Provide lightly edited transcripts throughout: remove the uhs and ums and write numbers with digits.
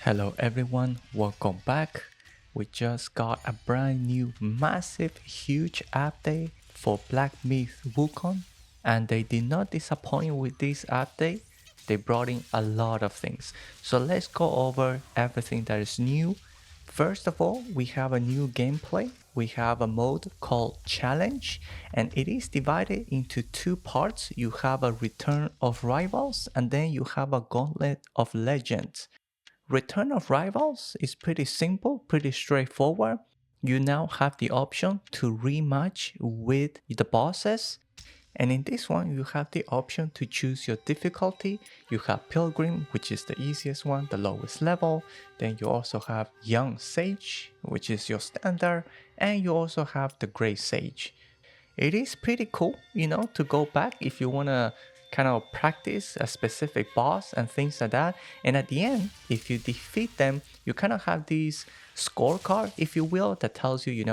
Hello everyone, welcome back. We just got a brand new massive huge update for Black Myth Wukong, and they did not disappoint with this update. They brought in a lot of things. So let's go over everything that is new. First of all, we have a new gameplay. We have a mode called Challenge, and it is divided into two parts. You have a Return of Rivals, and then you have a Gauntlet of Legends. Return of Rivals is pretty simple, pretty straightforward. You now have the option to rematch with the bosses. And in this one, you have the option to choose your difficulty. You have Pilgrim, which is the easiest one, the lowest level. Then you also have Young Sage, which is your standard. And you also have the Great Sage. It is pretty cool, to go back if you want to kind of practice a specific boss and things like that. And at the end, if you defeat them, you kind of have this scorecard, if you will, that tells you,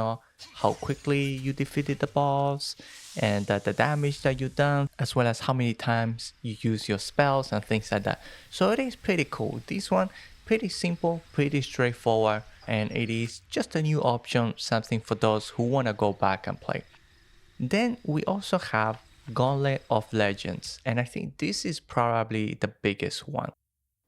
how quickly you defeated the boss and the damage that you've done, as well as how many times you use your spells and things like that. So it is pretty cool. This one, pretty simple, pretty straightforward, and it is just a new option, something for those who want to go back and play. Then we also have Gauntlet of Legends, and I think this is probably the biggest one.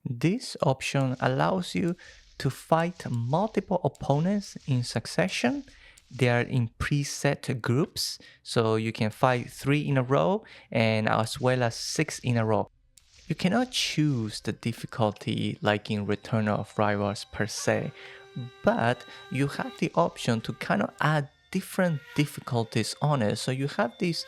This option allows you to fight multiple opponents in succession. They are in preset groups, so you can fight 3 in a row and as well as 6 in a row. You cannot choose the difficulty like in Return of Rivals per se, but you have the option to kind of add different difficulties on it. So you have these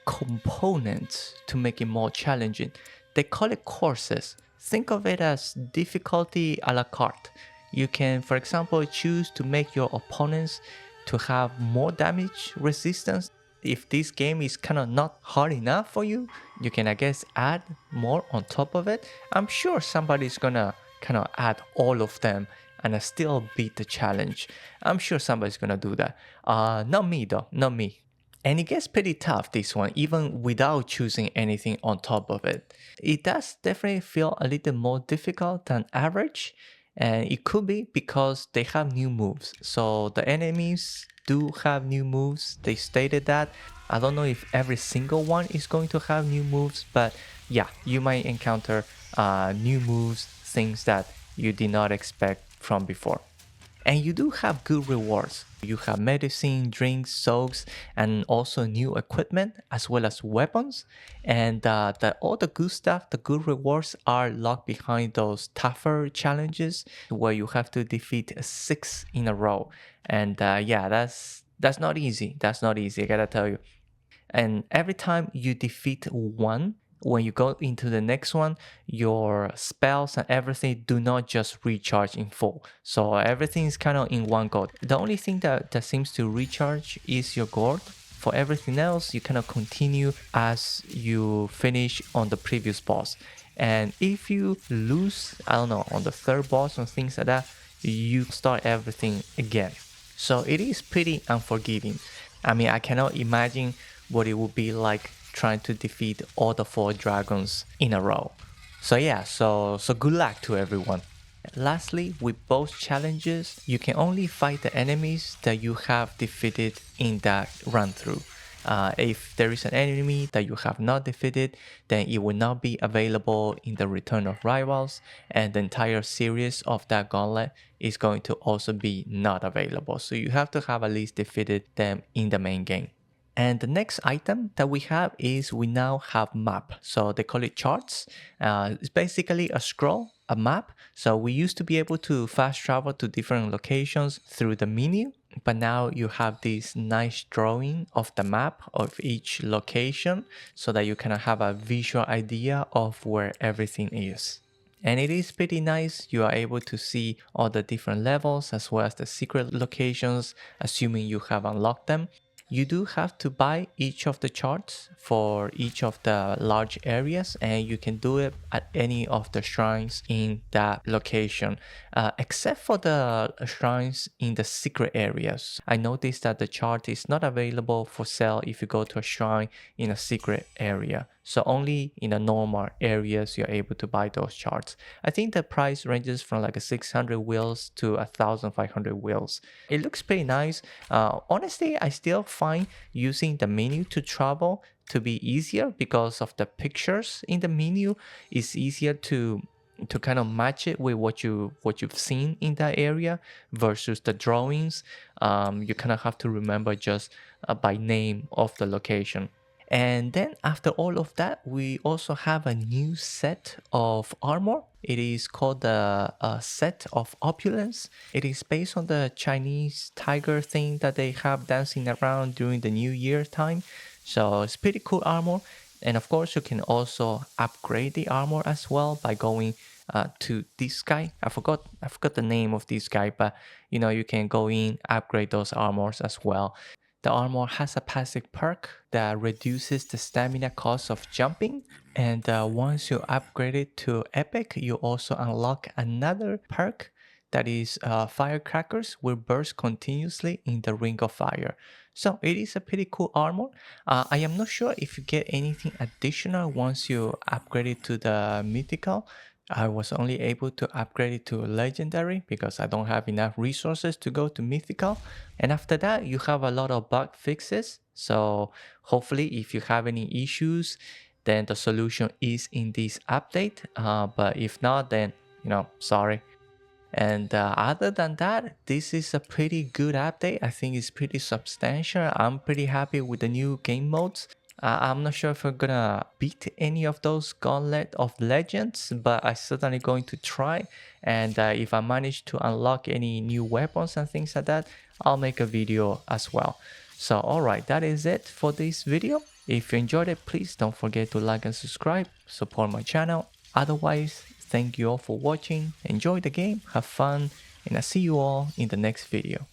components to make it more challenging. They call it courses. Think of it as difficulty a la carte. You can, for example, choose to make your opponents to have more damage resistance. If this game is kind of not hard enough for you, you can, I guess, add more on top of it. I'm sure somebody's gonna kind of add all of them and still beat the challenge. I'm sure somebody's gonna do that. Not me though, not me. And it gets pretty tough, this one, even without choosing anything on top of it. It does definitely feel a little more difficult than average, and it could be because they have new moves. So the enemies do have new moves. They stated that. I don't know if every single one is going to have new moves, but yeah, you might encounter new moves, things that you did not expect from before. And you do have good rewards. You have medicine, drinks, soaks, and also new equipment as well as weapons. And all the good stuff, the good rewards are locked behind those tougher challenges where you have to defeat 6 in a row. And yeah, that's not easy. That's not easy, I gotta tell you. And every time you defeat one, when you go into the next one, your spells and everything do not just recharge in full. So everything is kind of in one go. The only thing that seems to recharge is your gourd. For everything else, you kind of continue as you finish on the previous boss. And if you lose, I don't know, on the third boss or things like that, you start everything again. So it is pretty unforgiving. I mean, I cannot imagine what it would be like trying to defeat all the 4 dragons in a row. So yeah, so good luck to everyone. Lastly, with both challenges, you can only fight the enemies that you have defeated in that run through. If there is an enemy that you have not defeated, then it will not be available in the Return of Rivals, and the entire series of that gauntlet is going to also be not available. So you have to have at least defeated them in the main game. And the next item that we have is we now have map. So they call it charts. It's basically a scroll, a map. So we used to be able to fast travel to different locations through the menu, but now you have this nice drawing of the map of each location so that you kind of have a visual idea of where everything is. And it is pretty nice. You are able to see all the different levels as well as the secret locations, assuming you have unlocked them. You do have to buy each of the charts for each of the large areas, and you can do it at any of the shrines in that location, except for the shrines in the secret areas. I noticed that the chart is not available for sale if you go to a shrine in a secret area. So only in the normal areas you're able to buy those charts. I think the price ranges from like a 600 wheels to 1,500 wheels. It looks pretty nice. Honestly, I still find using the menu to travel to be easier because of the pictures in the menu. It's easier to kind of match it with what you've seen in that area versus the drawings. You kind of have to remember just by name of the location. And then after all of that, we also have a new set of armor. It is called the set of opulence. It is based on the Chinese tiger thing that they have dancing around during the New Year time. So it's pretty cool armor. And of course, you can also upgrade the armor as well by going to this guy. I forgot the name of this guy, but you can go in, upgrade those armors as well. The armor has a passive perk that reduces the stamina cost of jumping. And once you upgrade it to epic, you also unlock another perk that is firecrackers will burst continuously in the ring of fire. So it is a pretty cool armor. I am not sure if you get anything additional once you upgrade it to the mythical. I was only able to upgrade it to legendary because I don't have enough resources to go to mythical. And after that, you have a lot of bug fixes. So hopefully, if you have any issues, then the solution is in this update. But if not, then sorry. And other than that, this is a pretty good update. I think it's pretty substantial. I'm pretty happy with the new game modes. I'm not sure if we're gonna beat any of those Gauntlet of Legends, but I'm certainly going to try. And if I manage to unlock any new weapons and things like that, I'll make a video as well. So alright, that is it for this video. If you enjoyed it, please don't forget to like and subscribe, support my channel. Otherwise, thank you all for watching, enjoy the game, have fun, and I'll see you all in the next video.